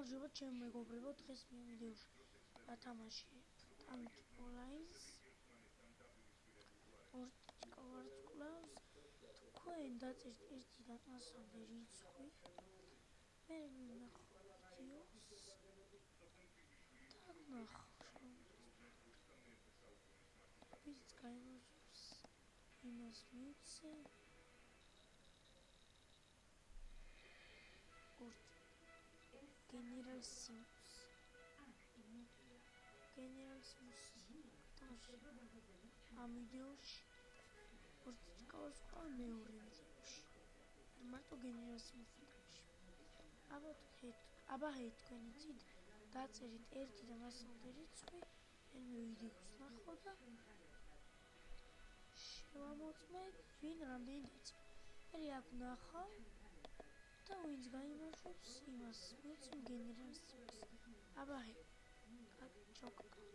გამარჯობა ჩემო მეგობრებო, დღეს მე ვიდეოში ვათამაშებ Tank Online-ს. ორ ვარსკვლავს. თქვენ დაწერთ 1-დან 100-მდე რიცხვი. მე ვნახო ვიდეოს და ვნახავ. ვინც გაიმარჯვებს, იმას მივცე. General Sims. ამ ვიდეოში ვარსკვლავ მეორე ვიდეოში. მარტო General Sims ვიდეოში. აბა თქვენ იცით, დაწერით 1-დან 100-მდე რიცხვი, მე ვიდეოს ვნახო და შევამოწმე ვინ რამდენი დაწერა. მე აქ ვნახავ და ვინც გაიმარჯვებს, იმას მივცემ General Sims. აბა ჩოქ